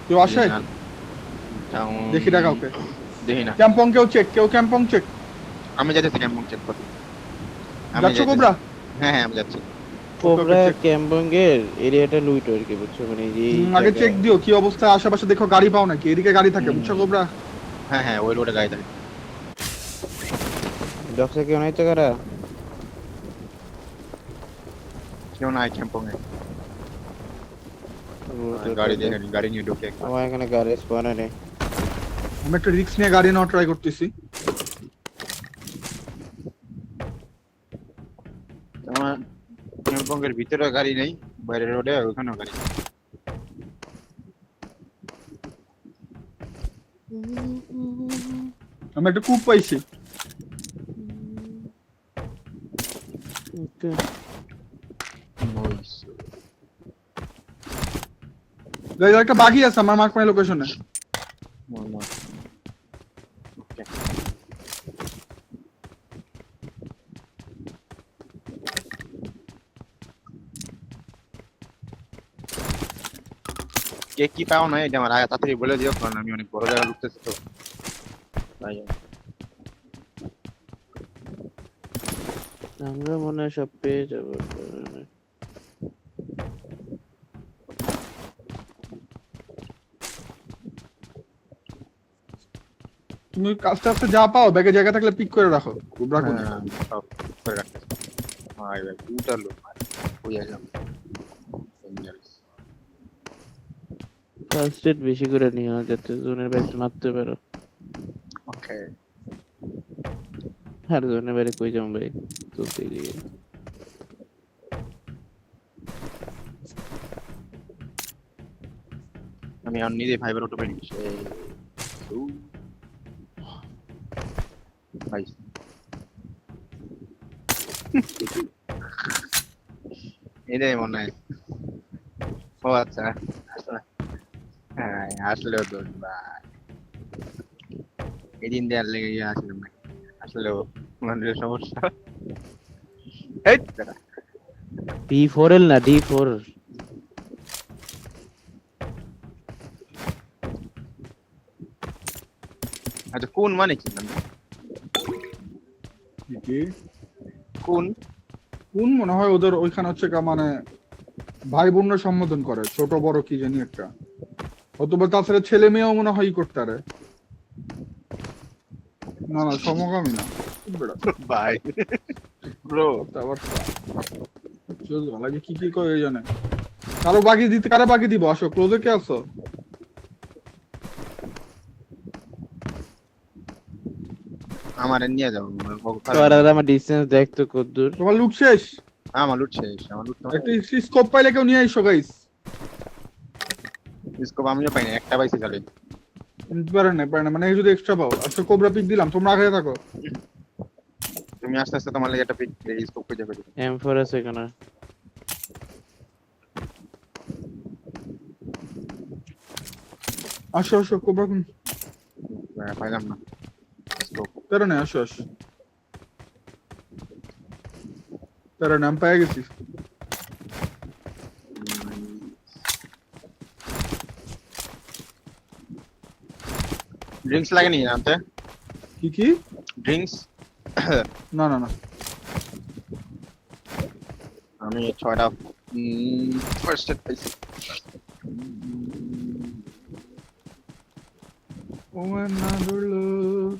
কেউ আসে? দেখি না কাউকে। দেখি না। ক্যাম্পং কেউ ক্যাম্পং চেক। আমি যাচ্ছি ক্যাম্পং চেক করতে। আমি যাচ্ছ যাইতেছি। কোবরা? হ্যাঁ হ্যাঁ আমি যাচ্ছি। ওকে ওকে কোবরা চেক। ক্যাম্পং এর এরিয়াটা লুইট আর কি, বুঝছো, মানে এই আগে জায়গা। চেক দিও কি অবস্থা আশেপাশে, দেখো গাড়ি পাও নাকি, এদিকে গাড়ি থাকে বুঝছো কোবরা। হ্যাঁ হ্যাঁ ওই রোডে গাড়ি থাকে। ডক্সে কেউ নাই তো কারা? কেউ নাই ক্যাম্পং এ। ও, গাড়ি নিয়ে ঢুকে একবার। আমার এখানে গাড়ি স্পনে নেই। আমি একটা রিস্ক নিয়ে গাড়ি নেওয়া ট্রাই করতেছি। আমার ক্যাম্পং এর ভিতরে গাড়ি নেই, বাইরের রোডে ওখানেও গাড়ি নেই। আমি একটা কূপ পাইছি। ওকে, গাইস একটা বাগি আছে আমার মার্ক মাই লোকেশনে। কে কি পাও না এটা আমার আগে তাড়াতাড়ি বলে দিও, কারণ আমি অনেক বড় জায়গা লুকতেছি তো তাই জন্য। আমরা মনে হয় সব পেয়ে যাবো। তুমি আস্তে আস্তে যা পাও ব্যাগে জায়গা থাকলে পিক করে রাখো কোবরা কোনে। হ্যাঁ, সব করে রাখতেছি। ভাই ভাই দুটা লোক হইয়া যাবে। ফার্স্ট এড বেশি করে নিও যাতে জোনের বাইরে মারতে পারো। ওকে আর জোনের বাইরে কই যাবো ভাই, চলতে গিয়ে। আমি আর নিজে ফাইবার অটো পেয়ে নিচ্ছি। ভাই এটাই মনে হয়। ও আচ্ছা আসলে হ্যাঁ আসলেও তো ভাই এদিন দেওয়ার লেগে গিয়ে আসলে না, আসলেও মানুষের সমস্যা। এই দাঁড়া। D4L না D4। আচ্ছা কোন মানে কি নাম? কি কোন কোন মনে হয় ওদের ওইখানে হচ্ছে মানে ভাই বোনের সম্বোধন করে, ছোট বড় কি জানি একটা, অথবা তাছাড়া ছেলে মেয়েও মনে হয় করতে পারে। না না সমকামী না। ভাই ব্রো আবার লাগে কি কি করে জানে। কারো বাকি দিব, আসো ক্লোজে কে আছো? আমার নিয়ে যাও। আর আমার ডিসটেন্স দেখ তো কতদূর। তোমার লুট শেষ? আমার লুট শেষ, আমার লুট একটা স্কোপ পাইলে কেউ নিয়ে আইসো গাইস। স্কোপ আমিও পাইনি, একটা পাইছি খালি। পারে না মানে যদি এক্সট্রা পাও। আচ্ছা কোবরা পিক দিলাম, তোমরা আগে থাকো। তুমি আস্তে আস্তে তোমার লাগে একটা পিক স্কোপ খুঁজে পেয়ে যাবে। M4 আছে এখানে। আসো আসো কোবরা কোন পাইলাম না স্কোপ। পারে না, আসো আসো পারে না, আমি পেয়ে গেছি। ড্রিঙ্কস লাগেনি আনতে? কি কি? ড্রিঙ্কস না না না আমি 6টা ফার্স্ট এড পাইছি। ও another love,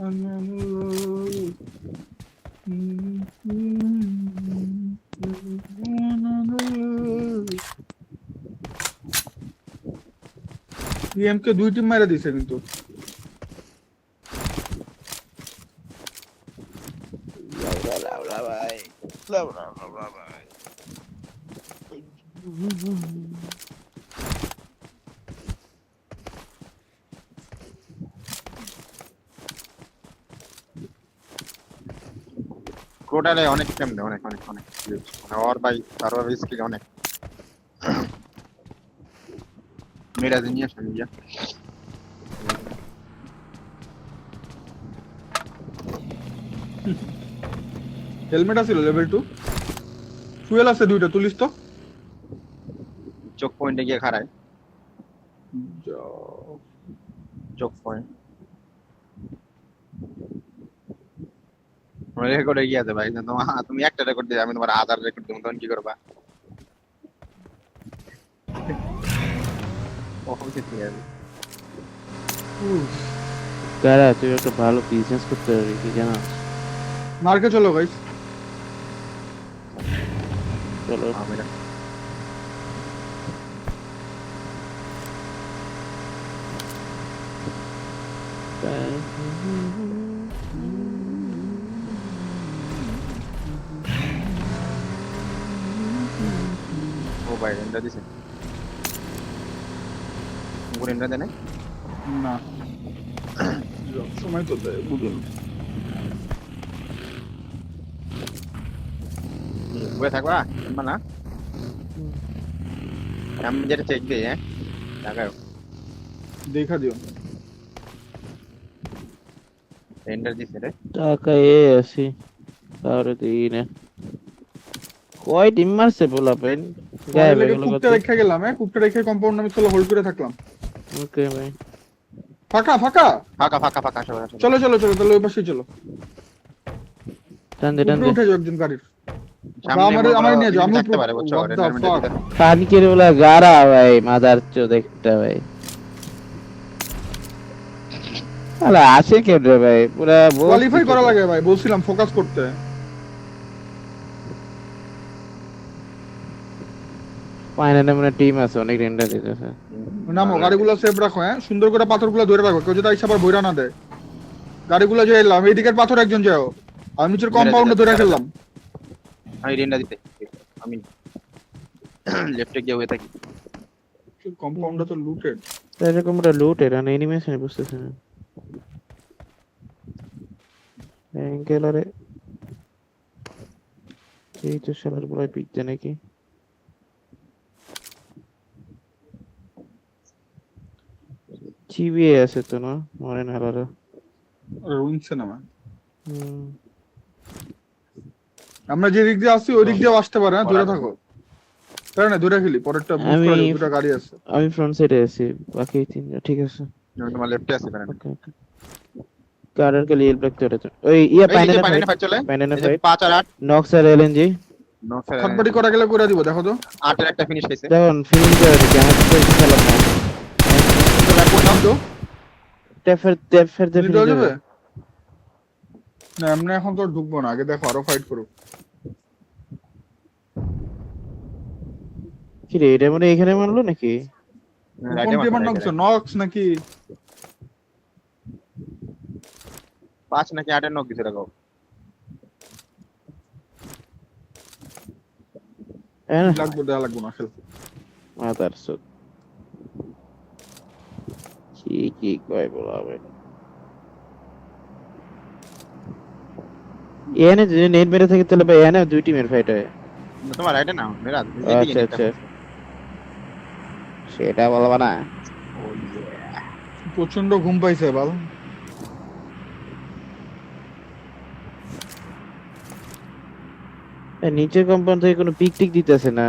another love. কে 2 টিম মারা দিছে কিন্তু। ক্রোটালে অনেক টাইম দেয়, অনেক অনেক অনেক মানে ওর ভাই সার্ভার স্কিল অনেক। মেরাজে নিয়ে আসেন গিয়া। হেলমেট আছে লেভেল 2, ফুয়েল আছে 2টা, তুলিস তো। চোখ পয়েন্টে গিয়ে খাড়ায়। চোখ পড়ে রেকর্ডে গিয়ে আছে ভাই তুমি একটা রেকর্ড দিয়ে আমি তোমার 1000 রেকর্ড দেবো তখন কি করবা কখন কি ঠিক আছে কারা তুই একটা ভালো বিজনেস করতে পারবি কি জানা মার্কে চলো গাইস। চলো আমি ও ভাই রেন্ডার দিছে রেন্ডার দেয় না না সময় তো দেয় বুঝুন। বয়ে থাকবা না আমি যেটা চেক দিই হ্যাঁ টাকায় দেখা দিও। রেন্ডার দিছে রে টাকা আছি কারো দিই না কয় টিম মারছে বলা পেন গায়ে লেগে বেগুলো কুপটা রেখে গেলাম, কুপটা রেখে কম্পাউন্ড আমি চলো হোল্ড করে থাকলাম। ওকে ভাই ফাঁকা ফাঁকা ফাঁকা ফাঁকা ফাঁকা সবাই আসো। চলো চলো চলো তাহলে ওই পাশেই চলো। টান দে উপরে উঠে যাও একজন গাড়ির। সামনে আমার নিয়ে যাও, আমি থাকতে পারে বুঝছো what the রেন্ডারমেন্টে fuck? দিতে পানি কেড়ে বলা গারা ভাই মাদার চোদ একটা ভাই আলা আসে কেন রে ভাই পুরা কোয়ালিফাই করা লাগে ভাই, বলছিলাম ফোকাস করতে। ফাইনালে মানে টিম আছে অনেক রেন্ডার দিতেছে নামো গাড়িগুলো সেভ রাখো, হ্যাঁ সুন্দর করে পাথরগুলো ধরে রাখো, কেউ যদি আইসা আবার বইরা না দেয়। গাড়িগুলো যে এলাম এইদিকের পাথর একজন যাও, আমি নিচের কম্পাউন্ডে ধরে ফেললাম। আমি রেন্ডার দিতে আমি লেফটে গিয়ে হয়ে থাকি কম্পাউন্ডটা তো লুটেড। এরকম পুরো লুট এর না এনিমেশন বুঝতেছ না অ্যাঙ্গেলারে এই তো শালার বড় পিকতে নাকি চিবিয়ে আছে তো না মরে না হালারা রুইনছে না মা। আমরা যে দিক দিয়ে আসছি ওই দিক দিয়ে আসতে পারে, হ্যাঁ ধরে থাকো। তাই না ধরে খেলি, পরেরটা বুঝ আমি- করা যাবে, দুটো গাড়ি আছে। আমি ফ্রন্ট সাইডে আছি বাকি তিনটা ঠিক আছে আমি তোমার লেফটে আছি কারণ ওকে ওকে কারার के लिए ब्लैक चले तो ओए ये পাইনে पाइने ফাইট চলে पाइने এই যে फाइट 5 আর 8 नॉक्स और एलएनजी খটপটি করা গেলে করে দিব, দেখো তো। 8 এর একটা ফিনিশ হইছে দেখুন ফিনিশ করে দিকে আমার তো খেলা না নাম তো টেফার দিতে যাবে না, এমনি এখন তো ঢুকবো না, আগে দেখো আরো ফাইট করো। কি রে এটা মানে এখানে মারলো নাকি কোন টিমার নকছ নক্স নাকি 5 নাকি 8 এর নক দিছে রাখো হ্যাঁ লাগবে দেয়া লাগবে না খেল। মাদার সুত কি কয় বলা ভাই এনে যে নেট মেরে থাকে তাহলে ভাই এনে দুই টিমের ফাইট হয় তোমার রাইটে না মেরা আচ্ছা আচ্ছা সেটা বলবা না প্রচন্ড ঘুম পাইছে বাল। নিচের কম্পাউন্ড থেকে কোনো পিক টিক দিতেছে না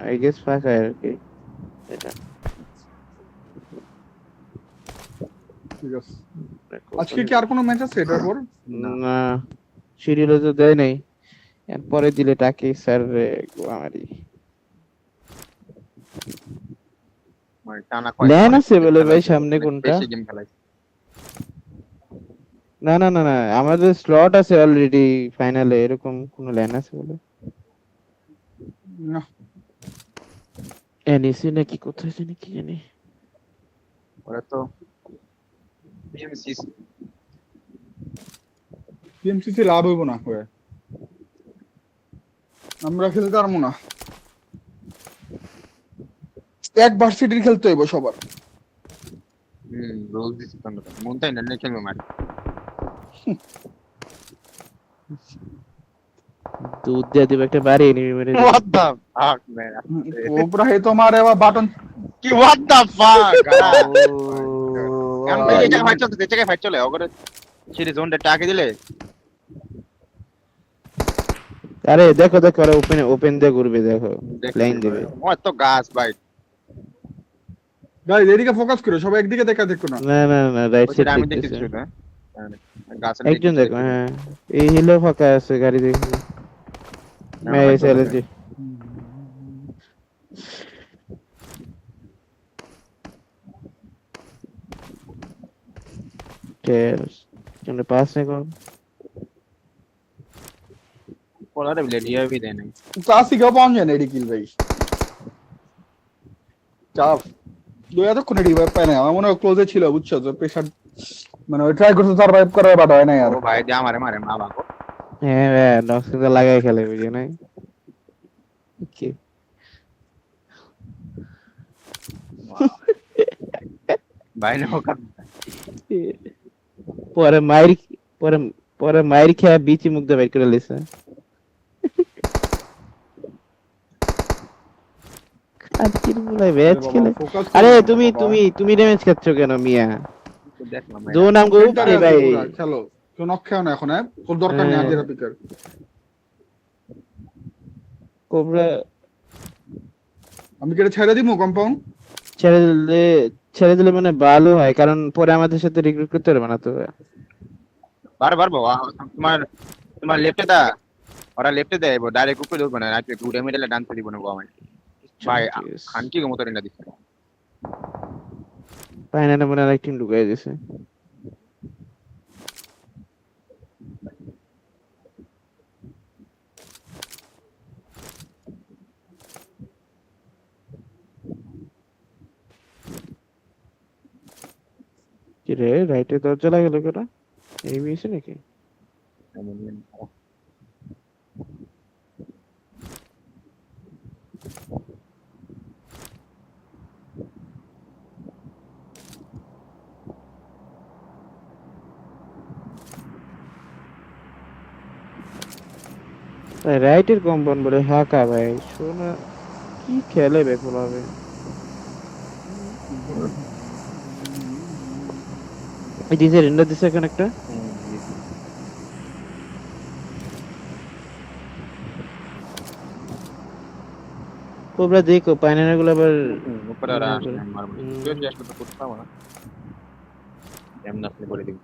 আই গেস ফাঁকা আর কি এটা ঠিক আছে, আজকে কি আর কোনো ম্যাচ আছে এটার পর? না শিডিউলে তো দেয় নাই এরপরে দিলে টাকে স্যার রে আমারই মানে টানা ল্যান আছে বলে ভাই সামনে কোনটা বেশি গেম খেলাই না না না না আমাদের স্লট আছে অলরেডি ফাইনালে এরকম কোন ল্যান আছে বলে না এনএসি নাকি কোথায় জানি কি জানি ওরা তো বিএমসি টিএমসিসি লাভ হইব না হয়ে, আমরা খেলতে পারবো না, এক ভার্সিটির খেলতে হইব সবার। রোজ দিছি তো মন তাই না খেলবে মার দুধ দিয়ে দিবে একটা বাড়ি এনিমি মেরে দিবে। what the fuck man ওপরা হে তোমার এবার বাটন কি what the fuck কারণ ভাই এটা ফাইট চলছে এটা ফাইট চলে ওগরে সিরি জোনটা টাকে দিলে আরে দেখো দেখো আরে ওপেন দিয়ে ঘুরবে দেখো লাইন দিবে ও তো গাছ ভাই গাইস এদিকে ফোকাস করো, সবাই একদিকে দেখা দেখো না। না না না, রাইট ওই সাইড সেটা আমি দেখতেছি। দেখতেছি ওটা, গাছের একজন দিকে দেখো, হ্যাঁ এই হিলো ফাঁকা আছে, গাড়ি দেখি মেয়ে চলে যে টেলস तुमने पास में कौन পড়ারে ব্লেড হিয়া भी দেয় নাই। ক্লাসিক পাওয়া যায় না এডি কিল ভাই, চাপ দুই এতক্ষণ এডি ভাই পায় না, আমার মনে হয় ক্লোজে ছিল বুঝছো, তো প্রেসার মানে ওই ট্রাই করতে সার্ভাইভ করার বাট হয় না আর। ও ভাই দিয়ে আমারে মারে মা বাবা। है वे नॉक्स तो लगाए खेले मुझे नहीं ओके ভাই না হোক। পরে মাইর পরে পরে মাইর খেয়ে বিচি মুখ দিয়ে বের করে লিছে কাটির মুলাই ম্যাচ খেলে। আরে তুমি ড্যামেজ খাচ্ছ কেন মিয়া? দেখলাম ভাই। দো নাম গো এ ভাই চলো তো নক খাও না এখন, হ্যাঁ তোর দরকার নেই আজের পিকার। কোবরা আমি কি এটা ছেড়ে দিমু কম্পাউন্ড? ছেড়ে দিলে মানে ভালো হয়, কারণ পরে আমাদের সাথে রিক্রুট করতে পারবে না তো। পারবো তোমার তোমার লেফটে দা, ওরা লেফটে দেয় ডাইরেক্ট উপরে ধরবো না, রাতে ঘুরে মিডলে ডান্সে দিব না গো আমি ভাই। খান কি মতো রেন্ডা দিচ্ছে ফাইনালে মনে হয় টিম ঢুকাই দিয়েছে। কি রে রাইটে দরজা লাগলো কেন? এই মিশে নাকি? রাইটের কম্পাউন্ড বলে হাকা ভাই, শোনা কি খেলে বেকুল হবে। এই দিছে রেন্ডার দিছে এখন একটা। কোবরা দেখো পাইনার গুলো আবার উপরে ওরা মারবো কেউ চেষ্টা তো করতে পারবো না, এমন আপনি করে দিন।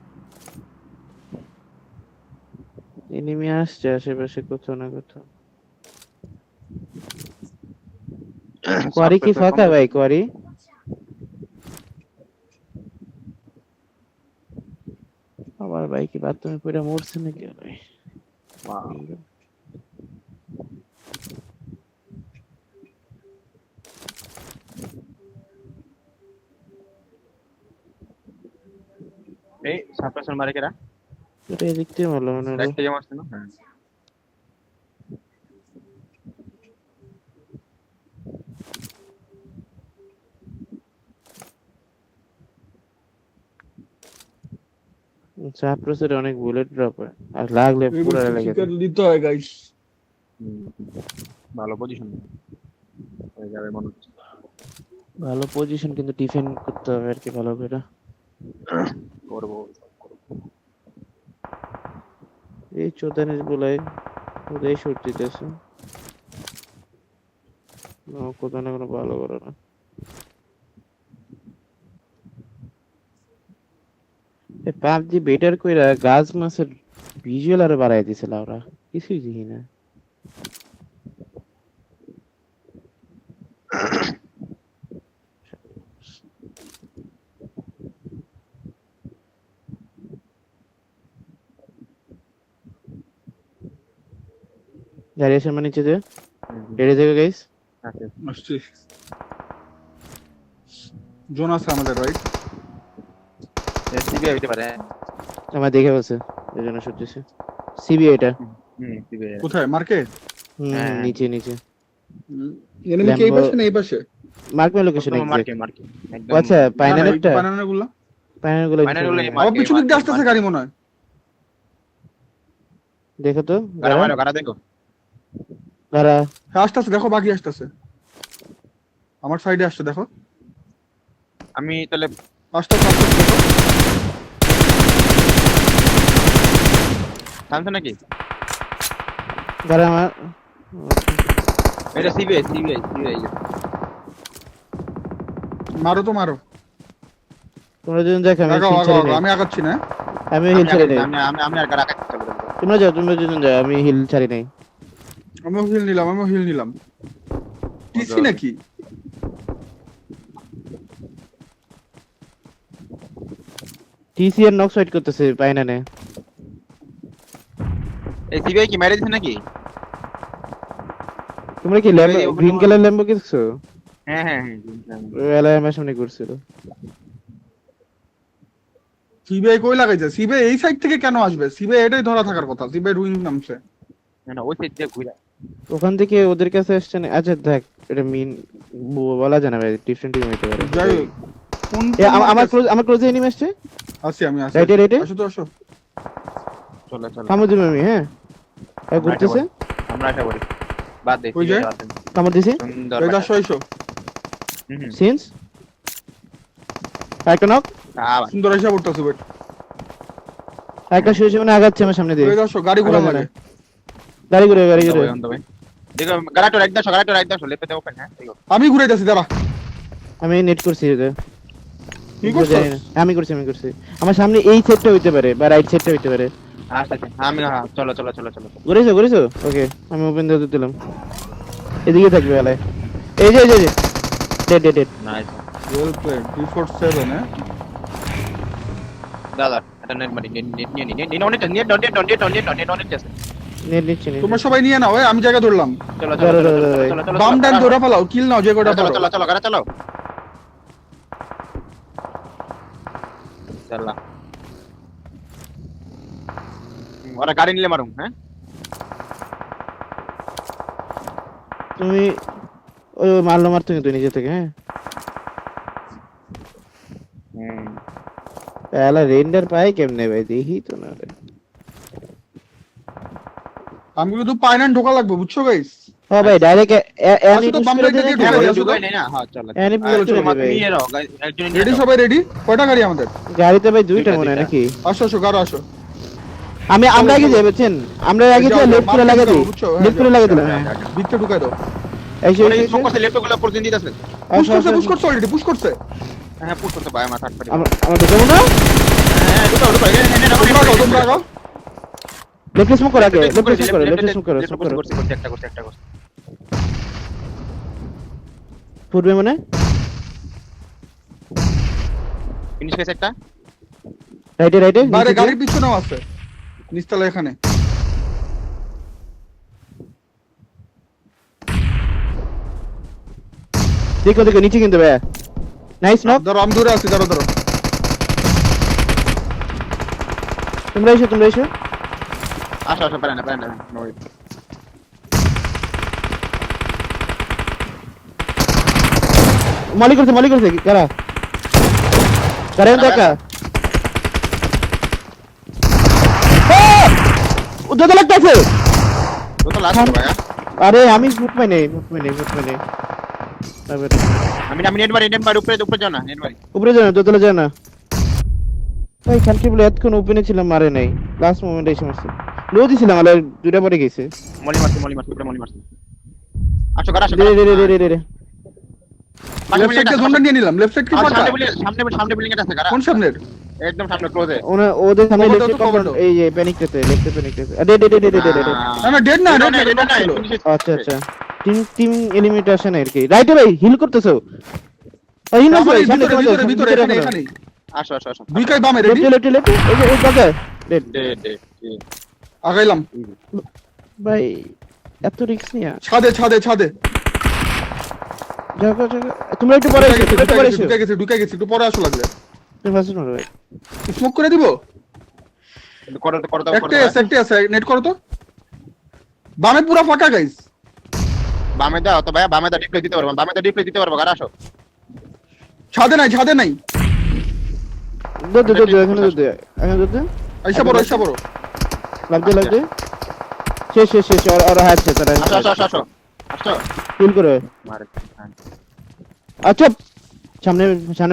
এনিমি আসছে আশেপাশে কোথাও না কোথাও। কোয়ারি কি ফাঁকা ভাই? কোয়ারি আমার ভাই কি বাথরুমে পড়ে মরছে নাকি ভাই? এই সাপ্রেশন মারে কেরা এটা দেখতে ভালো মনে হলো। রাইট থেকে মারছে না। হ্যাঁ সাপ্রেসরে অনেক বুলেট ড্রপ হয় আর লাগলে পুরো লেগে যায়। দিতে হয় গাইস, ভালো পজিশন হয়ে যাবে মনে হচ্ছে। ভালো পজিশন কিন্তু ডিফেন্ড করতে হবে আর কি ভালো করে। করবো এই চোদানিস বলাই ওদের শট দিতেছে না, কোথাও না কোনো ভালো করে না। পাবজি বেটার কইরা গাছ মাছের ভিজুয়াল আরো বাড়াই দিছিল, ওরা কিছুই দেখি না। গাড়ি সামনে নিচে যে রেডি থেকে গাইস আসছি। জোন আছে আমাদের রাইট, সিবিআই হইতে পারে। আমার দেখে বলছে এই জন্য শুনতেছি সিবি এটা। সিবিআই কোথায় মার্কে? হ্যাঁ। নিচে নিচে এনিমি কি এই পাশে না এই পাশে? মার্ক মে লোকেশন মার্কে এক্সাক্ট। মার্কে আচ্ছা পাইনানেরটা বানানাগুলো পাইনানগুলো পাইনানগুলো আমার পিছনে দিকে আসতেছে গাড়ি মনে হয়। দেখো তো গাড়া মারো গাড়া দেখো। গাড়া হ্যাঁ আসতেছে, দেখো বাকি আসতেছে আমার সাইডে আসছে, দেখো আমি তাহলে আসতেছে দেখো। থামছে নাকি? গাড়া আমার এটা সিবিআই সিবিআই সিবিআই মারো তো মারো। তোমরা দুজন দেখো, আমি আগাও হিল আগাও ছেড়ে আগাও, নেই। আমি আগাচ্ছি না। আমি হিল ছেড়ে নেই। আমি আর রাখাচ্ছি, চলো চলো। তোমরা দুজন যাও, আমি হিল ছাড়ি নেই। আমিও হিল নিলাম। টিসি নাকি? টিসি এর নক সাইড করতেছে পাইনা নে। এই সিবিআই কি মেরে দিছে নাকি? তোমরা কি ল্যাম্বো গ্রিন কালার ল্যাম্বো কিনছো? হ্যাঁ হ্যাঁ হ্যাঁ। এলাই আমার সামনে ঘুরছিল। সিবিআই কই লাগাইছে? সিবিআই এই সাইড থেকে কেন আসবে? সিবিআই এটাই ধরা থাকার কথা। সিবিআই রুইন নামছে। না না, ওই সাইড দিয়ে ঘুরে। ওখান থেকে ওদের কাছে আসছে না। আচ্ছা দেখ, এটা মিন বলা যায় না ভাই, ডিফারেন্ট টিম হইতে পারে। যাই হোক, কোন আমার ক্লোজে এনিমি আসছে। আসি আমি আসি। রাইটে আসো তো আসো। চলো চলো। কামড় দিলাম আমি, হ্যাঁ ঘুরতেছে। আমরা এটা করি, বাদ দে। ওই যে। কামড় দিছি। সুন্দর এই আসো এসো। সিন্স একটা নক, আবার সুন্দর এসে পড়তেছে বেট। একটা শুয়ে মানে আগাচ্ছে আমার সামনে দিয়ে। এই আসো, গাড়ি ঘোরা লাগে। গাড়ি ঘুরে দেখো গাড়াটো রাইট দাও লেফটে ওপেন। হ্যাঁ দেখো আমি ঘুরাইতেছি দাঁড়া। আমি নেট করছি এটা। কি করছো? জানি না। আমি করছি আমার সামনে এই সেটটা হইতে পারে বা রাইট সেটটা হইতে পারে। আচ্ছা আচ্ছা, আমি চলো চলো চলো চলো। করেছো ওকে, আমি ওপেন দিয়ে দিলাম। এদিকে থাকবে আলাই। এই যে ডেড। নাইস। Well played. 347 হ্যাঁ। দাদা এটা নেট মারি, নেট নিয়ে নি, নেট অনেক আছে। নেট নিচ্ছি না। তোমরা সবাই নিয়ে নাও, আমি জায়গা ধরলাম। চলো চলো চলো চলো। বাম ডান ধরে ফেলাও, কিল নাও যে কয়টা চলো পারো। চলো চলো গাড়া চালাও। চল ওরা গাড়ি নিলে মারুম। হ্যাঁ তুমি ওই মারতো কিন্তু নিজে থেকে। হ্যাঁ এলা রেন্ডার পাই কেমনে ভাই, দেখি তো না রে। আমি কিন্তু পাইনান ঢোকা লাগবে, বুঝছো গাইস? ও ভাই ডাইরেক্ট আসো তো, বাম রাইটে দিয়ে ঢুকে ঢুকাই আসো তো। নেই না। হ্যাঁ চলো এনি চলো, চলো, চলো ভাই। নিয়ে নাও একজন নিয়ে রেডি নাও। সবাই রেডি? কয়টা গাড়ি আমাদের? গাড়িতে ভাই দুইটা দুইটা, মনে হয় দুইটা। নাকি? আসো আসো, গাড়ো আসো। আমরা আগে যাই বুঝছেন, আমরা আগে যাও, যাই যাও, লেফট করে মার্কেট লাগা যাও, দিই। বুঝছো? হ্যাঁ, লেফট করে যাও। লাগা দিলাম। হ্যাঁ ভিতরে ঢুকাই দাও। এসে ওরা স্মোক করছে, লেফট গুলো পর্যন্ত দিতেছে। পুশ করছে অলরেডি, পুশ করছে। হ্যাঁ পুশ করতে পারে আমার থার্ড পার্টি। আমরা ঢুকাবো না। হ্যাঁ ঢুকাও ঢুকাও। তোমরা আগাও, তোমরা আগাও। লেফট স্মোক করে আগে, লেফট স্মোক করে। একটা করছে। ফুটবে মানে ফিনিশ হয়েছে একটা। রাইটে বাইরে গাড়ির পিছনেও আছে, নিচতলা এখানে। দেখো নিচে কিন্তু ভাই। Nice knock. ধরো, আমি দূরে আছি, ধরো। তোমরা এসো। আসো পারে না। মলি করছে কারা দেখা। যত লাগতেছে। ও তো লাস্ট ভাই। আরে আমি ফুট পাই নাই। আমি নেট মারি উপরে যাও না, নেট মারি। উপরে যাও না, দোতলা যাও না ভাই। খানকি বলে এতক্ষণ ওপেনে ছিলাম, মারে নাই। লাস্ট মোমেন্টে এসে মারছে। লো দিছিলাম, আলে দুইটা পরে গেছে। মলি মারছি উপরে মলি মারছি। আসো গাড়া আসো। রে লেফট সাইড থেকে জোনটা নিয়ে নিলাম। লেফট সাইড কি ফাঁকা? সামনে বিল্ডিং এটা আছে গাড়া। কোন সামনের? একদম সামনে ক্লোজে। ওদের সামনে Cover দাও লেফট তো, cover দাও। এই যে প্যানিকটাতে লেফটে প্যানিকটাতে। না ডেড না, ছিল। আচ্ছা টিম এলিমিনেট আসে না আর কি। রাইটে ভাই হিল করতেছো। হিল না ভাই, সামনে ভিতরে এখানে। আসো দুই কাই বামে রেডি। লেফট এই জায়গা ডেড। দে আগাইলাম। ভাই এত রিস্ক নিয়া ছাদে জায়গা তোমরা একটু পরে এসো, ঢুকে গেছি, একটু পরে আসো লাগলে। তুমি ফার্স্ট মারো ভাই। স্মোক করে দিব। করো দাও। একটা আছে, নেট করো তো। বামে পুরো ফাঁকা গাইস। বামে দাও তো ভাই, বামে দাও ডিপ্লে দিতে পারবো গাড়া আসো। ছাদে নাই। দে এখানে দে। আইসা পড়ো। লাগবে শেষ আর হাতছে তারা। আসো কিল করে। মারে। আচ্ছা সামনে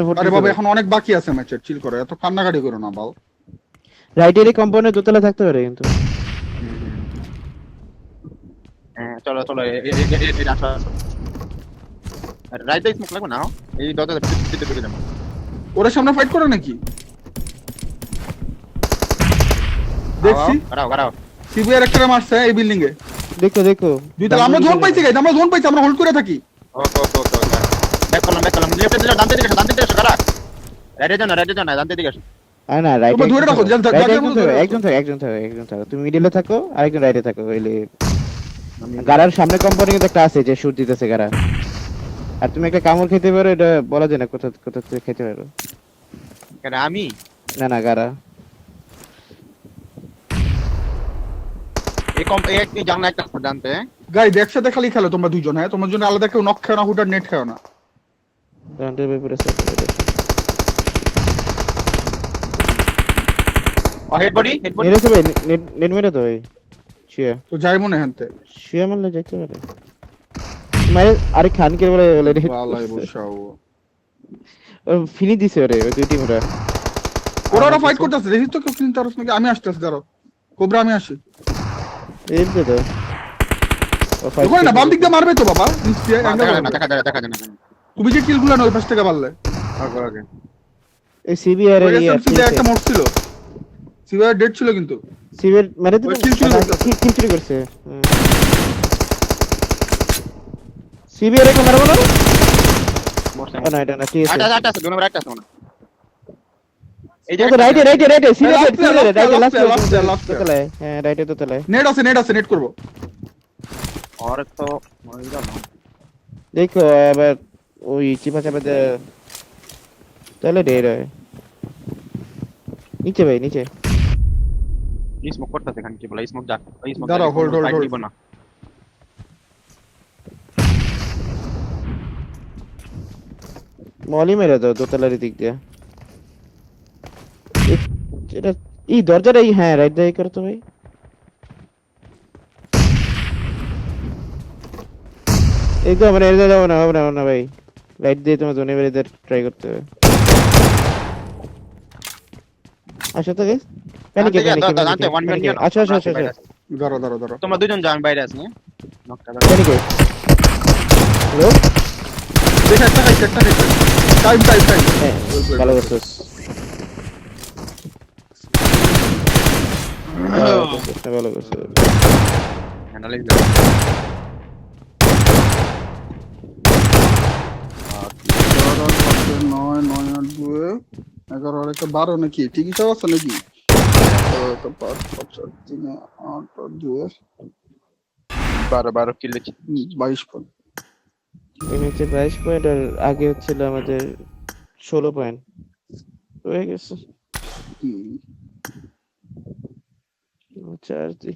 ফটো। আরে বাবা, এখন অনেক বাকি আছে ম্যাচের, চিল করো, এত কান্নাকাটি করো না বাল। রাইটের এই কম্পাউন্ডে দোতলা থাকতে পারে কিন্তু। হ্যাঁ চলো আসো। রাইতে স্মোক লাগবে না এই দরজা দিতে ঢুকে যাবো ওরা সামনে ফাইট করে নাকি? দেখছি গাড়াও সিবিআর একটা মারছে এই বিল্ডিং এ। দেখো দেখো দুই তালা আমরা জোন পাইছি গাইস, আমরা জোন পাইছি, আমরা হোল্ড করে থাকি। ওকে ব্যাক করলাম লেফটে দিলে ডানতে দিকে এসো গাড়া রাইটে যাও না ডানতে দিকে এসো না রাইট তোমরা ধরে রাখো, জায়গার মধ্যে ধরে রাখো। একজন থাকো তুমি মিডলে থাকো আরেকজন রাইটে থাকো হইলে গাড়ার সামনে কোম্পানি কিন্তু একটা আছে যে শুট দিতেছে গাড়া, আর তুমি একটা কামড় খেতে পারো, এটা বলা যায় না কোথা থেকে খেতে পারো। কেন আমি না গাড়া এই জানলা একটা জানতে গাইস একসাথে খালি খেলো তোমরা দুইজন, হ্যাঁ তোমার জন্য আলাদা কেউ নক খেও না, হুটার নেট খেও না। ডান্টের ব্যাপারে সেট হেড বডি মেরেছে ভাই, নেট মেরে তো ভাই শিয়া তো যাই মনে হ্যান্তে মারলে যাইতে পারে মারে। আরে খানকে বলে বালাই বসাও। ফিনি দিছে ওরে ওই দুই টিমরা। ওরা ফাইট করতেছে, দেখিস তো কেউ কিনতে পারছ নাকি? আমি আসতেছি, দাঁড়াও কোবরা আমি আসি। এই দে তো ওখানে না বাম দিক দিয়ে মারবে তো বাবা, নিশ্চয়ই অ্যাঙ্গেল দেখা যায় না তুমি যে কিল গুলা না ওই পাশ থেকে পারলে। ওকে এই সিবিআর এর একটা মরছিল, সিবিআর ডেড ছিল কিন্তু সিবিআর মেরে দিল, ওই kill চুরি করতেছে। কিল চুরি করছে। সিবিআর এর মারবো না, না এটা না ঠিক আছে। আটা আছে দুই নম্বর একটা আছে মনে এই যে রাইটে সিবিআর রাইটে লাস্ট লাস্ট তোলে, হ্যাঁ রাইটে তো তোলে। নেট আছে নেট করবো। और तो মরে গেল দেখো আবার ওই চিপা চাপা দে তাহলে ডের হয় নিচে ভাই নিচে। এই স্মোক করতেছে এখানে কি বলে এই স্মোক দাঁড়াও, hold, দিব না মলি মেরে দাও দোতলার দিক দিয়ে। এটা এই দরজাটা হ্যাঁ রাইট দিয়ে করো তো ভাই। এই তো আমরা এর যাবো না ভাই, রাইট দিয়ে তোমার জোনে বেরিয়ে ট্রাই করতে হবে। আসো তো গাইস, প্যানিকে আচ্ছা দাঁড়াও তোমরা দুজন যাও আমি বাইরে আছি নকটা প্যানিকে হ্যালো দেখে একটা টাইম হ্যাঁ ভালো করছিস ভালো করছিস। অ্যানালাইজ 11 আর একটা 12 নাকি ঠিকই সব আছে নাকি? 5 5 3 8 2 12 কিল 22 পয়েন্ট। এই ম্যাচে 22 পয়েন্ট আর আগে হচ্ছিল আমাদের 16 পয়েন্ট হয়ে গেছে। চার্জ দি